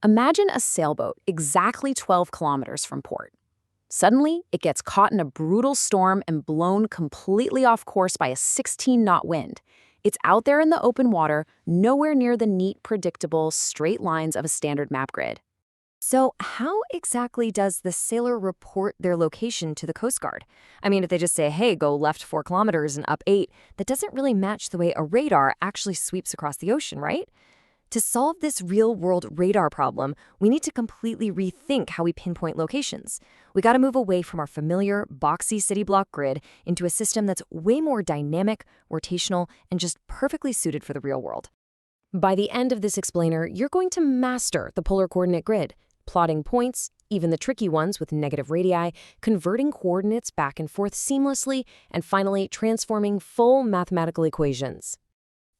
Imagine a sailboat exactly 12 kilometers from port. Suddenly, it gets caught in a brutal storm and blown completely off course by a 16-knot wind. It's out there in the open water, nowhere near the neat, predictable, straight lines of a standard map grid. So how exactly does the sailor report their location to the Coast Guard? I mean, if they just say, hey, go left 4 kilometers and up 8, that doesn't really match the way a radar actually sweeps across the ocean, right? To solve this real-world radar problem, we need to completely rethink how we pinpoint locations. We got to move away from our familiar, boxy city block grid into a system that's way more dynamic, rotational, and just perfectly suited for the real world. By the end of this explainer, you're going to master the polar coordinate grid, plotting points, even the tricky ones with negative radii, converting coordinates back and forth seamlessly, and finally transforming full mathematical equations.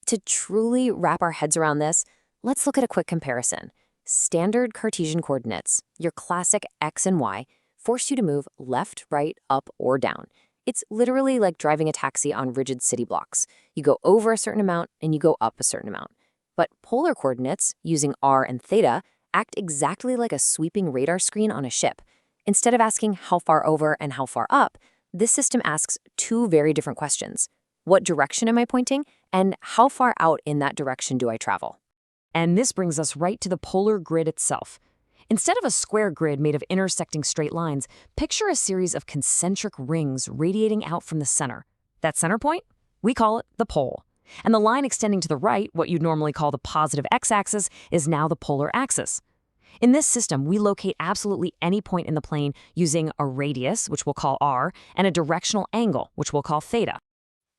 To truly wrap our heads around this, let's look at a quick comparison. Standard Cartesian coordinates, your classic x and y, force you to move left, right, up, or down. It's literally like driving a taxi on rigid city blocks. You go over a certain amount and you go up a certain amount. But polar coordinates, using r and theta, act exactly like a sweeping radar screen on a ship. Instead of asking how far over and how far up, this system asks two very different questions. What direction am I pointing? And how far out in that direction do I travel? And this brings us right to the polar grid itself. Instead of a square grid made of intersecting straight lines, picture a series of concentric rings radiating out from the center. That center point? We call it the pole. And the line extending to the right, what you'd normally call the positive x-axis, is now the polar axis. In this system, we locate absolutely any point in the plane using a radius, which we'll call r, and a directional angle, which we'll call theta.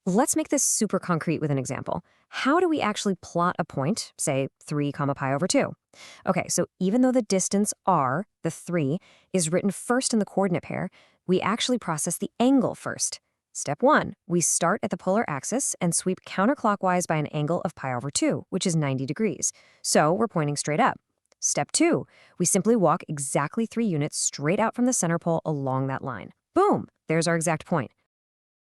Let's make this super concrete with an example. How do we actually plot a point, say 3 comma pi over 2? Okay, so even though the distance r, the 3, is written first in the coordinate pair, we actually process the angle first. Step 1, we start at the polar axis and sweep counterclockwise by an angle of pi over 2, which is 90 degrees. So we're pointing straight up. Step 2, we simply walk exactly 3 units straight out from the center pole along that line. Boom, there's our exact point.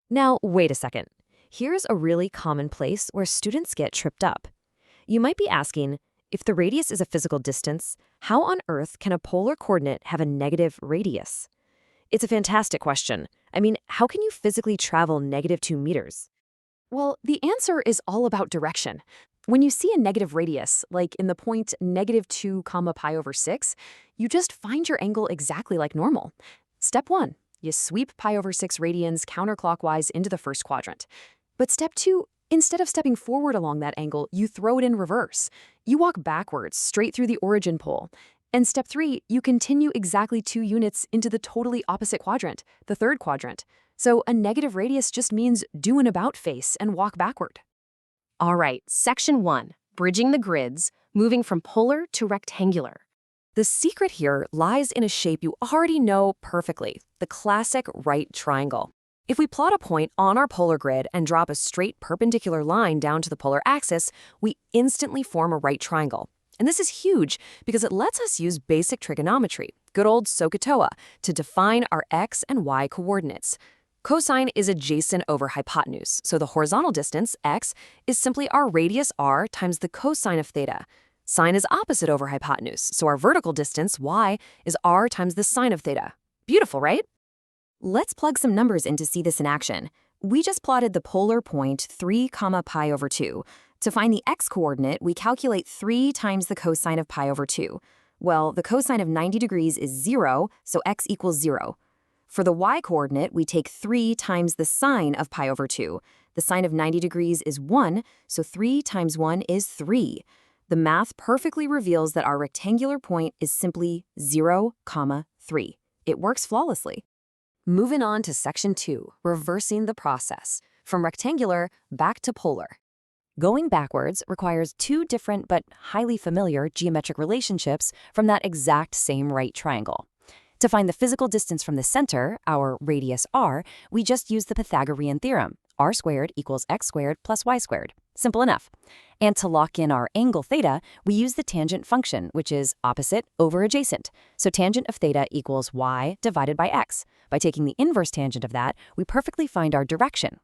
Now, wait a second. Here's a really common place where students get tripped up. You might be asking, if the radius is a physical distance, how on earth can a polar coordinate have a negative radius? It's a fantastic question. I mean, how can you physically travel -2 meters? Well, the answer is all about direction. When you see a negative radius, like in the point -2 comma pi over 6, you just find your angle exactly like normal. Step 1, you sweep pi over 6 radians counterclockwise into the first quadrant. But step 2, instead of stepping forward along that angle, you throw it in reverse. You walk backwards, straight through the origin pole. And step 3, you continue exactly 2 units into the totally opposite quadrant, the third quadrant. So a negative radius just means do an about face and walk backward. All right, section 1, bridging the grids, moving from polar to rectangular. The secret here lies in a shape you already know perfectly, the classic right triangle. If we plot a point on our polar grid and drop a straight perpendicular line down to the polar axis, we instantly form a right triangle. And this is huge because it lets us use basic trigonometry, good old SOHCAHTOA, to define our x and y coordinates. Cosine is adjacent over hypotenuse, so the horizontal distance, x, is simply our radius r times the cosine of theta. Sine is opposite over hypotenuse, so our vertical distance, y, is r times the sine of theta. Beautiful, right? Let's plug some numbers in to see this in action. We just plotted the polar point 3 comma pi over 2. To find the x-coordinate, we calculate 3 times the cosine of pi over 2. Well, the cosine of 90 degrees is 0, so x equals 0. For the y-coordinate, we take 3 times the sine of pi over 2. The sine of 90 degrees is 1, so 3 times 1 is 3. The math perfectly reveals that our rectangular point is simply 0, 3. It works flawlessly. Moving on to section 2, reversing the process, from rectangular back to polar. Going backwards requires 2 different but highly familiar geometric relationships from that exact same right triangle. To find the physical distance from the center, our radius r, we just use the Pythagorean theorem, r squared equals x squared plus y squared. Simple enough. And to lock in our angle theta, we use the tangent function, which is opposite over adjacent. So tangent of theta equals y divided by x. By taking the inverse tangent of that, we perfectly find our direction.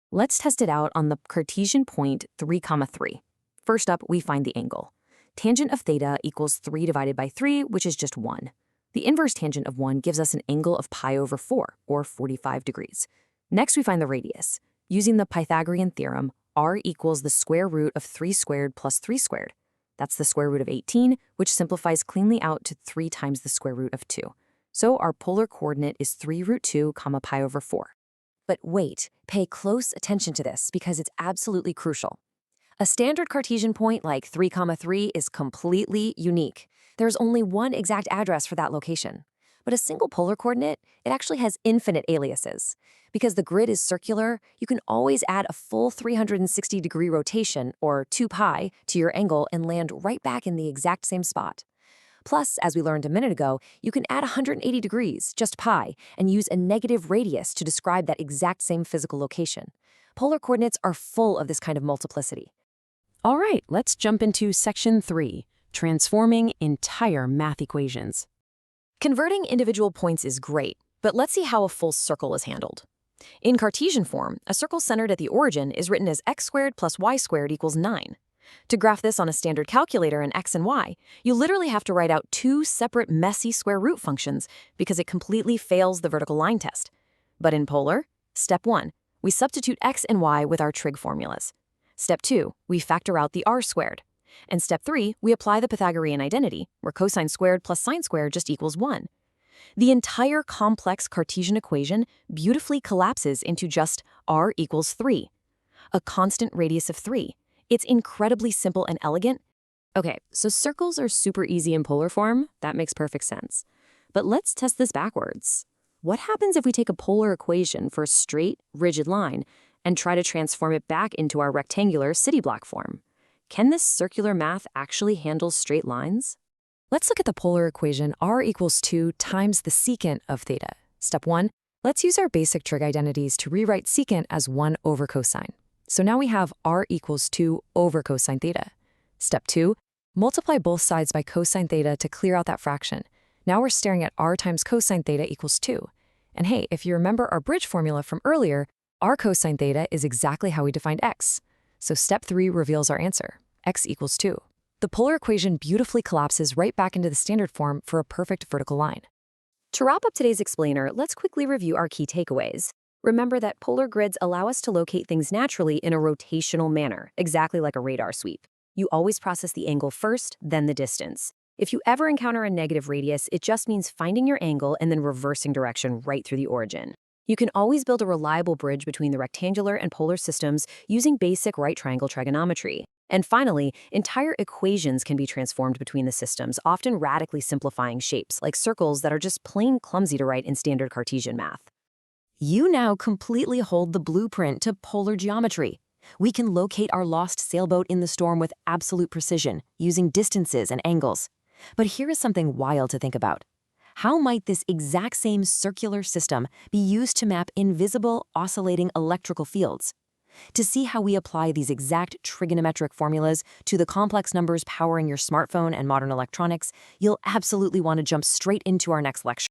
Let's test it out on the Cartesian point 3, 3. First up, we find the angle. Tangent of theta equals 3 divided by 3, which is just 1. The inverse tangent of 1 gives us an angle of pi over 4, or 45 degrees. Next, we find the radius. Using the Pythagorean theorem, r equals the square root of 3 squared plus 3 squared. That's the square root of 18, which simplifies cleanly out to 3 times the square root of 2. So our polar coordinate is 3 root 2 comma pi over 4. But wait, pay close attention to this because it's absolutely crucial. A standard Cartesian point like 3, 3 is completely unique. There's only one exact address for that location. But a single polar coordinate, it actually has infinite aliases. Because the grid is circular, you can always add a full 360-degree rotation, or 2 pi, to your angle and land right back in the exact same spot. Plus, as we learned a minute ago, you can add 180 degrees, just pi, and use a negative radius to describe that exact same physical location. Polar coordinates are full of this kind of multiplicity. All right, let's jump into section 3, transforming entire math equations. Converting individual points is great, but let's see how a full circle is handled. In Cartesian form, a circle centered at the origin is written as x squared plus y squared equals 9. To graph this on a standard calculator in x and y, you literally have to write out 2 separate messy square root functions because it completely fails the vertical line test. But in polar, step 1, we substitute x and y with our trig formulas. Step 2, we factor out the r squared. And step 3, we apply the Pythagorean identity, where cosine squared plus sine squared just equals 1. The entire complex Cartesian equation beautifully collapses into just r equals 3, a constant radius of 3. It's incredibly simple and elegant. Okay, so circles are super easy in polar form. That makes perfect sense. But let's test this backwards. What happens if we take a polar equation for a straight, rigid line and try to transform it back into our rectangular city block form? Can this circular math actually handle straight lines? Let's look at the polar equation r equals 2 times the secant of theta. Step 1, let's use our basic trig identities to rewrite secant as 1 over cosine. So now we have r equals 2 over cosine theta. Step 2, multiply both sides by cosine theta to clear out that fraction. Now we're staring at r times cosine theta equals 2. And hey, if you remember our bridge formula from earlier, r cosine theta is exactly how we defined x. So step 3 reveals our answer, x equals 2. The polar equation beautifully collapses right back into the standard form for a perfect vertical line. To wrap up today's explainer, let's quickly review our key takeaways. Remember that polar grids allow us to locate things naturally in a rotational manner, exactly like a radar sweep. You always process the angle first, then the distance. If you ever encounter a negative radius, it just means finding your angle and then reversing direction right through the origin. You can always build a reliable bridge between the rectangular and polar systems using basic right triangle trigonometry. And finally, entire equations can be transformed between the systems, often radically simplifying shapes like circles that are just plain clumsy to write in standard Cartesian math. You now completely hold the blueprint to polar geometry. We can locate our lost sailboat in the storm with absolute precision, using distances and angles. But here is something wild to think about. How might this exact same circular system be used to map invisible, oscillating electrical fields? To see how we apply these exact trigonometric formulas to the complex numbers powering your smartphone and modern electronics, you'll absolutely want to jump straight into our next lecture.